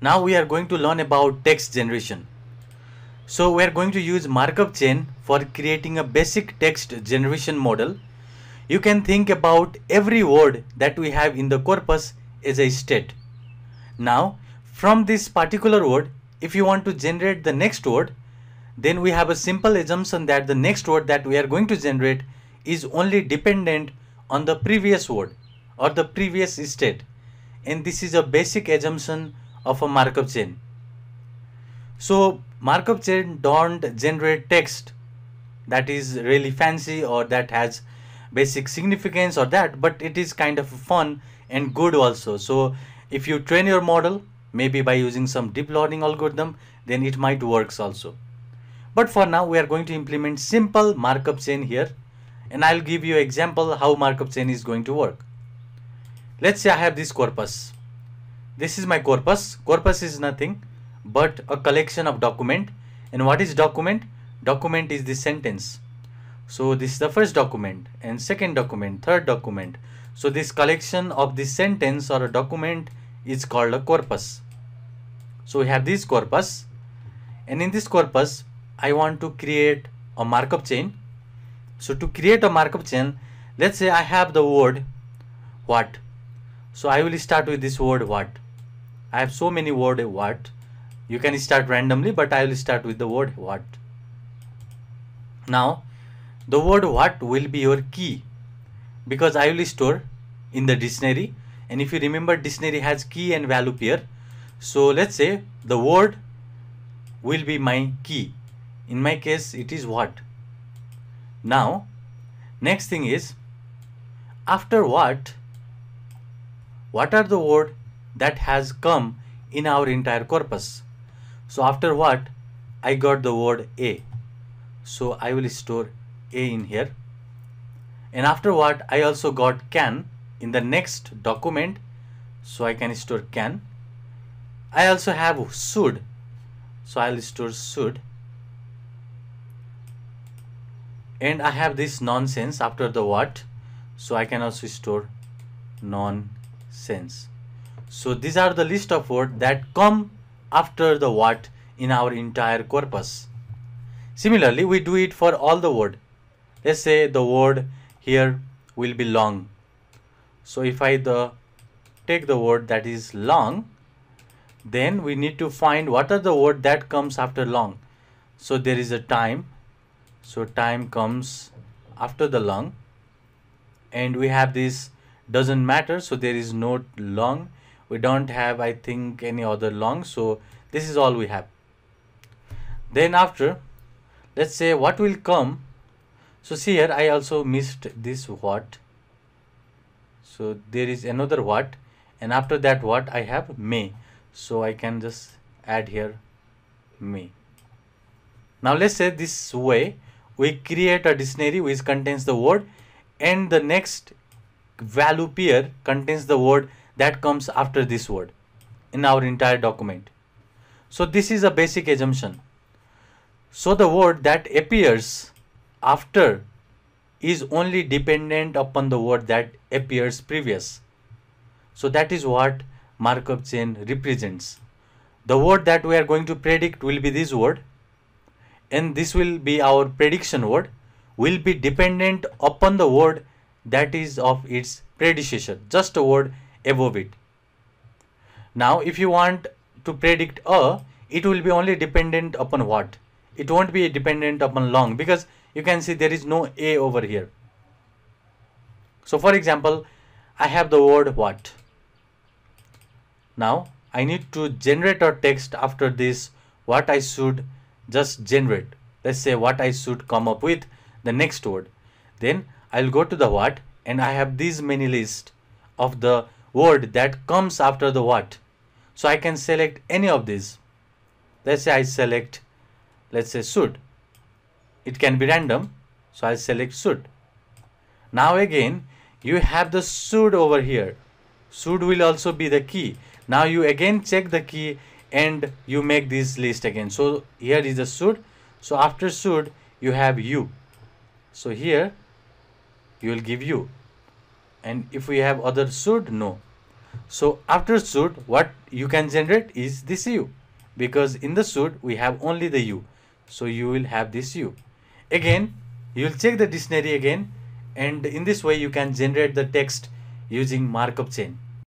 Now we are going to learn about text generation. So we are going to use markup chain for creating a basic text generation model. You can think about every word that we have in the corpus as a state. Now from this particular word, if you want to generate the next word, then we have a simple assumption that the next word that we are going to generate is only dependent on the previous word or the previous state, and this is a basic assumption of a markup chain. So markup chain don't generate text that is really fancy or that has basic significance or that, but it is kind of fun and good also. So if you train your model maybe by using some deep learning algorithm, then it might works also. But for now we are going to implement simple markup chain here, and I'll give you an example how markup chain is going to work. Let's say I have this corpus. This is my corpus. Corpus is nothing but a collection of document. And what is document? Document is the sentence. So this is the first document and second document, third document. So this collection of this sentence or a document is called a corpus. So we have this corpus, and in this corpus I want to create a markup chain. So to create a markup chain, let's say I have the word what. So I will start with this word what. I have so many word what. You can start randomly, but I will start with the word what. Now the word what will be your key, because I will store in the dictionary, and if you remember, dictionary has key and value pair. So let's say the word will be my key. In my case it is what. Now next thing is, after what are the word that has come in our entire corpus. So after what I got the word a, so I will store a in here. And after what I also got can in the next document, so I can store can. I also have should, so I will store should. And I have this nonsense after the what, so I can also store nonsense. So these are the list of words that come after the what in our entire corpus. Similarly, we do it for all the word. Let's say the word here will be long. So if I take the word that is long, then we need to find what are the word that comes after long. So there is a time. So time comes after the long, and we have this doesn't matter, so there is no long. We don't have, I think, any other long, so this is all we have. Then after, let's say what will come. So see here I also missed this what. So there is another what, and after that what I have may, so I can just add here may. Now let's say this way we create a dictionary which contains the word, and the next value pair contains the word that comes after this word in our entire document. So this is a basic assumption. So the word that appears after is only dependent upon the word that appears previous. So that is what markup chain represents. The word that we are going to predict will be this word, and this will be our prediction word, will be dependent upon the word that is of its predecessor, just a word above it. Now if you want to predict it will be only dependent upon what. It won't be dependent upon long, because you can see there is no a over here. So for example, I have the word what. Now I need to generate a text after this what I should just generate. Let's say what I should come up with the next word. Then I'll go to the what, and I have these many list of the word that comes after the what. So I can select any of these. Let's say I select, let's say should. It can be random, so I'll select should. Now again you have the should over here. Should will also be the key. Now you again check the key and you make this list again. So here is the should. So after should you have you. So here you will give you. And if we have other should, no. So after should, what you can generate is this u, because in the should we have only the u. So you will have this u. Again, you will check the dictionary again, and in this way you can generate the text using markup chain.